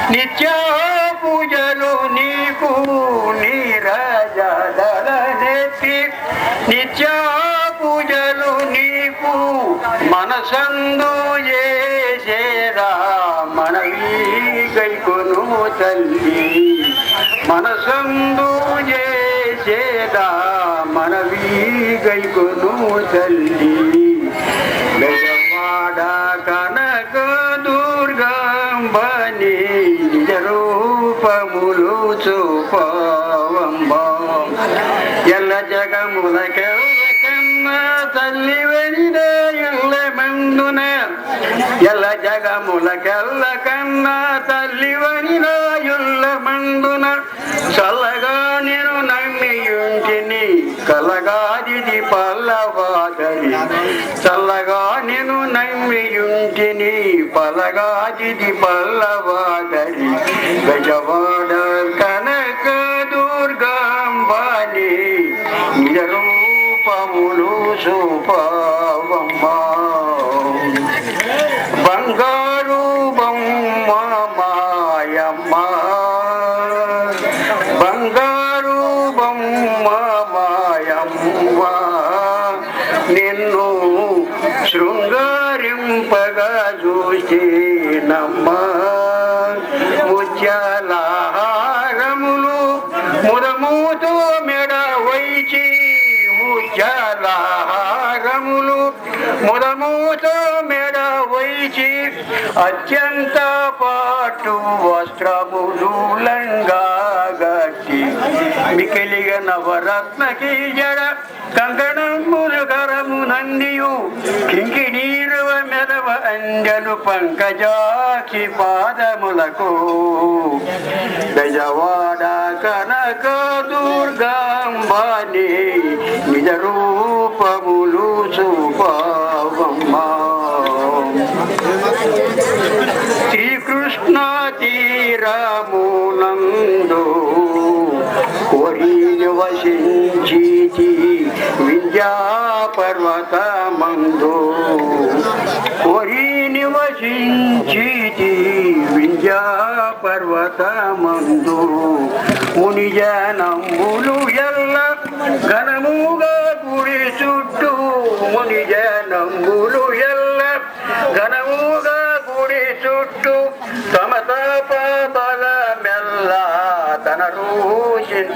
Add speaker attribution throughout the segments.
Speaker 1: నిత్య పూజలు నీకు నీరజదళ నెత్తి నిత్య పూజలు నీకు మనసందు చేసేరా మనవి గైకొను తల్లి మనసందు చేసేదా మనవి గైకొను తల్లి బెజవాడ కనక దుర్గంబని రూపములు చూపవమ్మ ఎల్ల జగములకెల్ల తల్లి వెనిన ఎల్ల మందున ఎల్ల జగములకెల్ల కన్నా తల్లి వెనిన ఎల్ల మందున చల్లగా నేను నమ్మియుంటిని కలగాది పల్లవాదరి చల్లగా నేను నమ్మియుంటిని పలగాది పల్లవాదరి గజవాడ కనక దుర్గంబని నిజ రూపములు చూపవమ్మ బంగారు బొమ్మ మాయమ్మ బంగారు బొమ్మ మాయమ్మ నిన్ను శృంగారింపగా చూసినమ్మ ముత్యాలహారములు ముదముతో మెడ వైచి ముత్యాలహారములు ముదముతో మెడ వైచి అత్యంత పాటు వస్త్రములు లంగా గట్టి మికిలిగ నవరత్నకి జడ కంకణములు కరము నందియు కింకిణీరువ మెదవ అంజలు పంకజాక్షి పాదములకు బెజవాడ కనక దుర్గంబని నిజ రూపములు చూపవమ్మ శ్రీకృష్ణ తీరమునందు కోరి నివసించితి విద్యా పర్వతమందు కోరి నివసించితి విద్యా పర్వతమందు మునిజనములు ఎల్ల ఘనముగా గుడి చుట్టూ మునిజనములు ఎల్ల ఘనముగా గుడి చుట్టూ తమ తపబల మెల్ల తన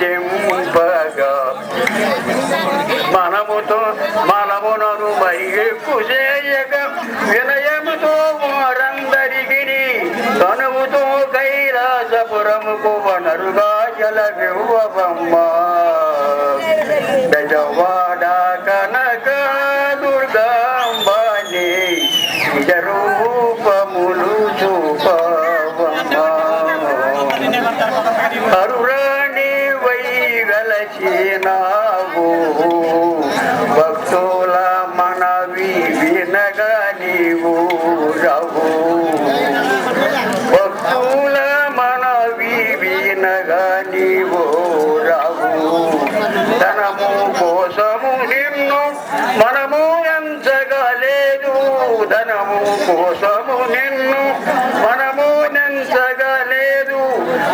Speaker 1: రూచింపగా మనమునను మైకు చేయక వినయముతో వారందరికి తనువుతో కైలాసపురముకు వనరుగా జలవివ్వమ్మ బెజవాడ కనక దుర్గంబని నిజ రూపములు చూపవమ్మ అరుణి వై వెలచినావు భక్తుల మనవి వినగా నీవు రావు భక్తుల మనవి వినగా నీవు రావు ధనము కోసము నిన్ను మనము ఎంచగలేదు ధనము కోసము నిన్ను మనము నెంచగలేదు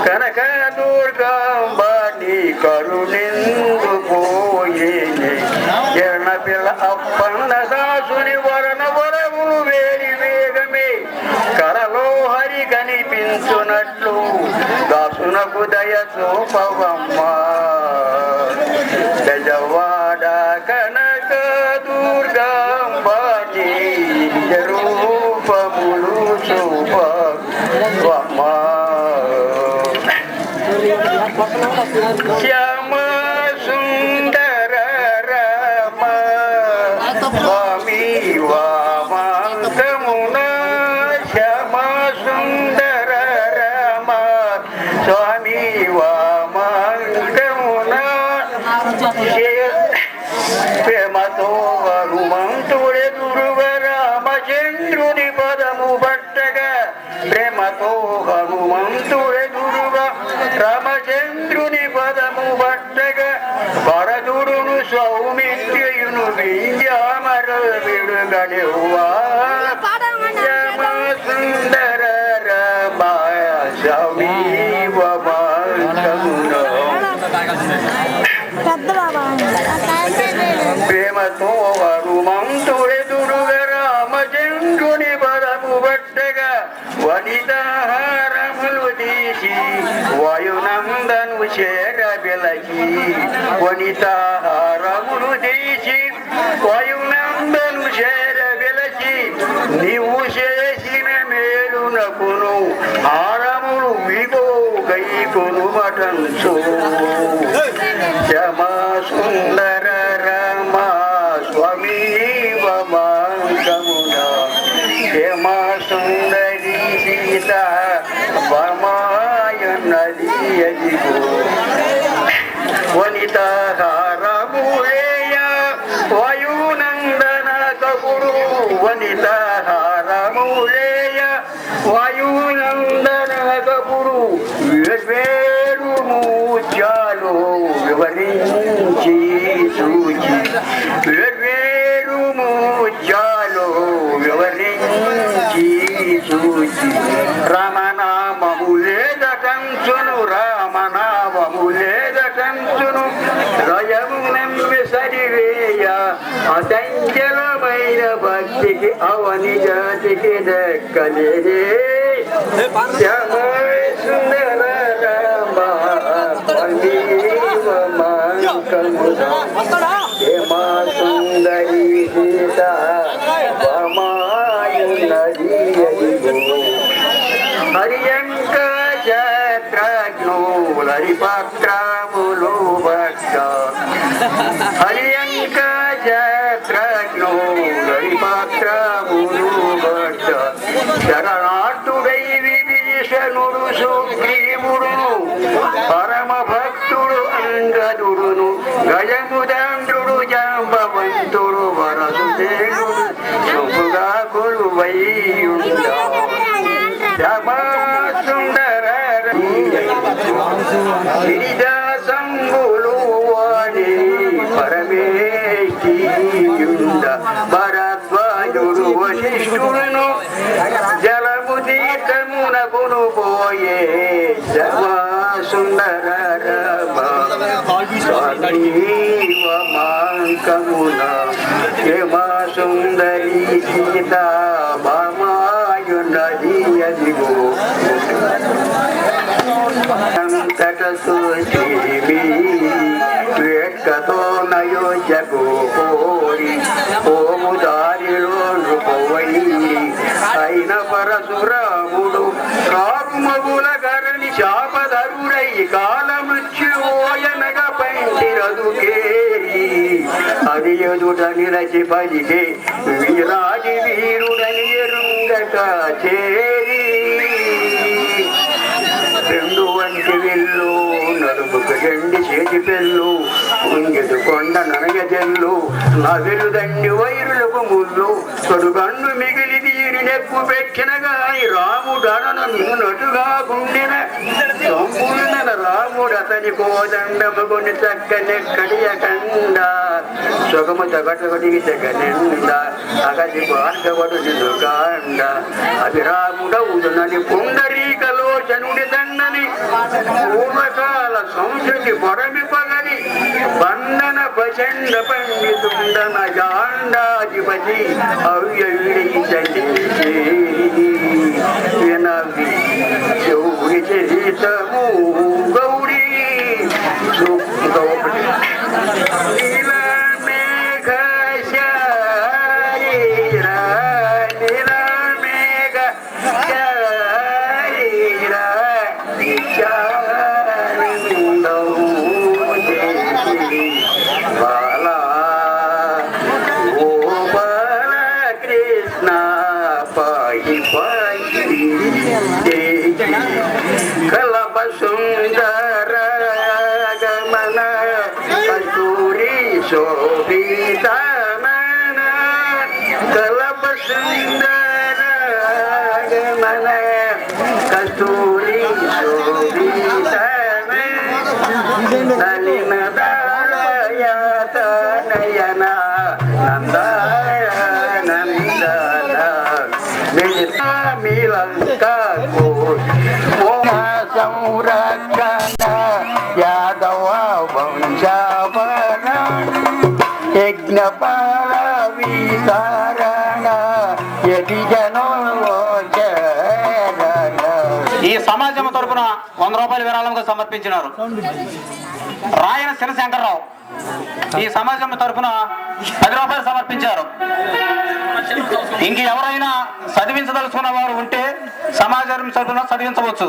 Speaker 1: కనక దుర్గంబని కరుణిందు పోయే ఎణ పిల్ల అప్పన్న దాసుని వరణ వరములు వేడి వేగమే కలలో హరి కనిపించునట్లు దాసునకు దయ చూపవమ్మ గజవాడ కనక దుర్గాంబాని రూపములు చూపవమ్మ శ్యామ సుందర రామ స్వామి వామాంకమున శ్యామ సుందర రామ స్వామి వామాంకమున ప్రేమతో హనుమంతుడే దుర్గ రామచంద్రుని పదము పట్టగా ప్రేమతో హనుమంతుడే దుర్గ రామచంద్రుని పదము పట్టగా భరతుడును సౌమిత్యును వింజామర విడుగడెవ్వా శ్యామ సుందర రామ స్వామి వామాంకమున ప్రేమతో హనుమంతుడే దుర్గ రామచంద్రుని పదము పట్టగా వనితాహారములు తీసి వాయునందను చేర వెలకి వనితాహారములు తీసి వాయునందను చేర వెలకి నీవు చేసిన మేలునకును హారములు విగో గైకొను మటంచు శ్యామ సుందర రామ స్వామి వామాంకమున శ్యామ సుందరి సీత వామాయన్నది అదిగో వనితాహారములేయ వాయునందన కపుడు వనితాహారములేయ వాయునందన కపుడు వేరు ముత్యాలు వివరించి చూచి వేరు ముత్యాలు వివరించి చూచి రామనామములేదటంచును రామనామములేదటంచును రయము నమ్మి సరివేయ అసంఖ్యమైన భక్తికి అవని జాతికి దక్కలేదే శ్యామ సుందర రామ శ్యామ సుందరి సీత వామాయున్నది హరియంక క్షేత్రజ్ఞులు హరిపత్రములు భక్త హరియంక క్షేత్రజ్ఞులు హరిపత్రములు భక్త శరణార్థుడై విభీషణుడు సుగ్రీవుడును పరమ భక్తుడు అంగదుడును గజముదండ్రుడు జాంబవంతుడు వరసుదేవుడు శుభుగా కొలువైయుండ శ్యామ సుందర గిరిజాసంబులు వాడి పరమేష్టియుండ భరద్వాజుడు వశిష్ఠుడును జలము తీర్థమునకును పోయే శ్యామ సుందర రామ స్వామి వామాంకమున శ్యామ సుందరి సీత భామాయున్నది అదిగో అంతట సుశ్రీమి వేట్కతో నయోజకు కోరి ఓము దారిలో నృపవైరి అయిన పరశురాముడు కాకుమగుల గరణి శాపధరుడై కాలమృత్యువోయనగా పంటిరదుకేరి అది ఎదుట నిరచి పలికే వీరాది వీరుడని ఎరుంగక చేరి రెండు వంటి వెళ్ళు నలుగుకు గండి చేతి పెళ్ళు ఉంగెదు కొండ ననగ జల్లు నవెలు దండి వైరులకు ముళ్ళు తొడుగన్ను మిగిలి తీరి నెప్పు పెట్టినగా రాముడు అనను నటుగా గుండెన సంపూర్ణ రాముడు అతని కోదండముని చక్కనెక్కడియకండ సుగము తగటగడికి జగనింద అగది భార్గవుడు నిన్ను కాండ అభిరాముడవుదునని పుండరీకలో విమోచనుడి దండని పూర్వకాల సంస్కృతి పొరమిపగని బంధన ప్రచండ పండితుండన జాండాధిపతి అవ్యయుడైతని వినవి చౌరి చరితము గౌరీ గౌరీ కలప సుందర గమన కస్తూరి శోభితమన కలప సుందర గమన కస్తూరి శోభితమన నలిన దయత నయన నందన మిలంక సంరక్షణ యాదవ వంశవరణ యజ్ఞపాల వితరణ యతి జనోచరణ.
Speaker 2: ఈ సమాజం తరపున 100 రూపాయలు విరాళంగా సమర్పించినారు రాయన శివశంకర్రావు. ఈ సమాజం తరపున 10 రూపాయలు సమర్పించారు. ఇంక ఎవరైనా చదివించదలుచుకున్న వారు ఉంటే సమాజం తరపున చదివించవచ్చు.